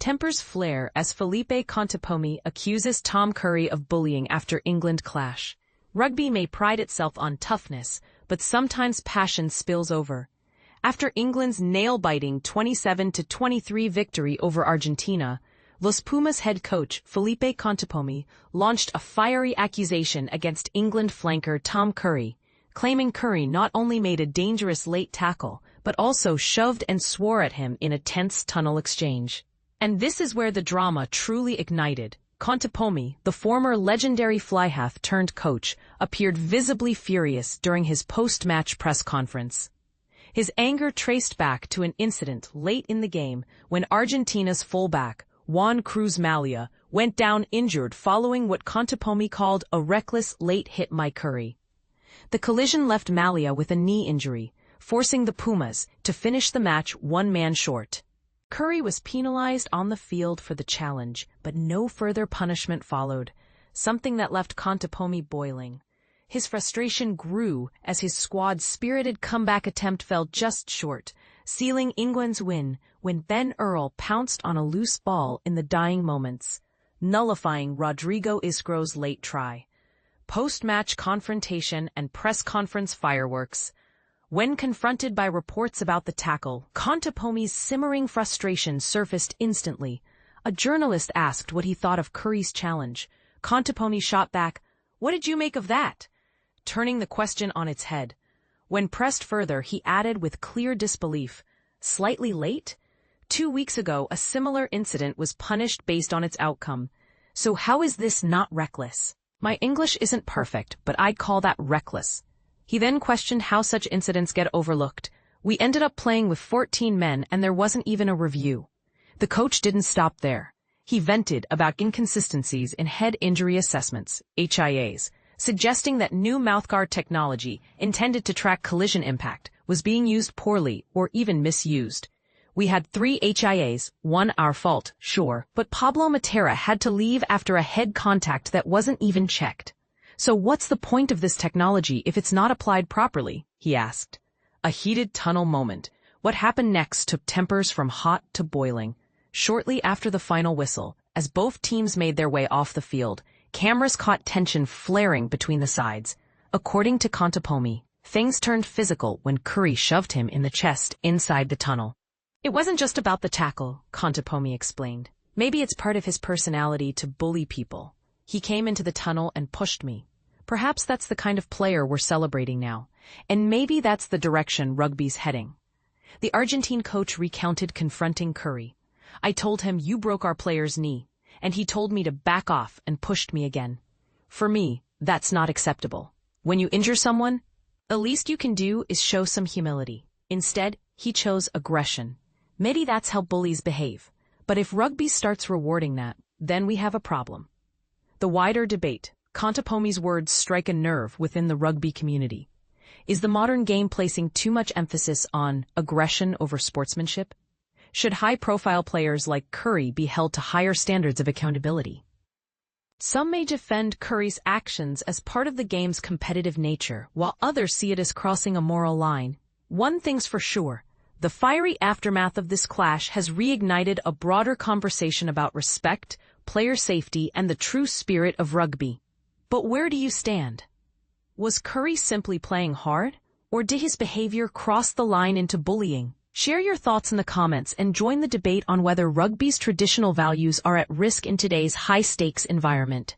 Tempers flare as Felipe Contepomi accuses Tom Curry of bullying after England clash. Rugby may pride itself on toughness, but sometimes passion spills over. After England's nail-biting 27-23 victory over Argentina, Los Pumas head coach Felipe Contepomi launched a fiery accusation against England flanker Tom Curry, claiming Curry not only made a dangerous late tackle, but also shoved and swore at him in a tense tunnel exchange. And this is where the drama truly ignited. Contepomi, the former legendary fly-half-turned-coach, appeared visibly furious during his post-match press conference. His anger traced back to an incident late in the game when Argentina's fullback, Juan Cruz Mallia, went down injured following what Contepomi called a reckless late hit by Curry. The collision left Mallia with a knee injury, forcing the Pumas to finish the match one man short. Curry was penalized on the field for the challenge, but no further punishment followed, something that left Contepomi boiling. His frustration grew as his squad's spirited comeback attempt fell just short, sealing England's win when Ben Earl pounced on a loose ball in the dying moments, nullifying Rodrigo Isgro's late try. Post-match confrontation and press conference fireworks. When confronted by reports about the tackle, Contepomi's simmering frustration surfaced instantly. A journalist asked what he thought of Curry's challenge. Contepomi shot back, "What did you make of that?" turning the question on its head. When pressed further, he added with clear disbelief, "Slightly late? 2 weeks ago, a similar incident was punished based on its outcome. So how is this not reckless? My English isn't perfect, but I'd call that reckless." He then questioned how such incidents get overlooked. "We ended up playing with 14 men and there wasn't even a review." The coach didn't stop there. He vented about inconsistencies in head injury assessments, HIAs, suggesting that new mouthguard technology intended to track collision impact was being used poorly or even misused. "We had 3 HIAs, one our fault, sure, but Pablo Matera had to leave after a head contact that wasn't even checked. So what's the point of this technology if it's not applied properly?" he asked. A heated tunnel moment. What happened next took tempers from hot to boiling. Shortly after the final whistle, as both teams made their way off the field, cameras caught tension flaring between the sides. According to Contepomi, things turned physical when Curry shoved him in the chest inside the tunnel. "It wasn't just about the tackle," Contepomi explained. "Maybe it's part of his personality to bully people. He came into the tunnel and pushed me. Perhaps that's the kind of player we're celebrating now, and maybe that's the direction rugby's heading." The Argentine coach recounted confronting Curry. "I told him you broke our player's knee, and he told me to back off and pushed me again. For me, that's not acceptable. When you injure someone, the least you can do is show some humility. Instead, he chose aggression. Maybe that's how bullies behave. But if rugby starts rewarding that, then we have a problem." The wider debate. Contepomi's words strike a nerve within the rugby community. Is the modern game placing too much emphasis on aggression over sportsmanship? Should high-profile players like Curry be held to higher standards of accountability? Some may defend Curry's actions as part of the game's competitive nature, while others see it as crossing a moral line. One thing's for sure. The fiery aftermath of this clash has reignited a broader conversation about respect, player safety, and the true spirit of rugby. But where do you stand? Was Curry simply playing hard, or did his behavior cross the line into bullying? Share your thoughts in the comments and join the debate on whether rugby's traditional values are at risk in today's high-stakes environment.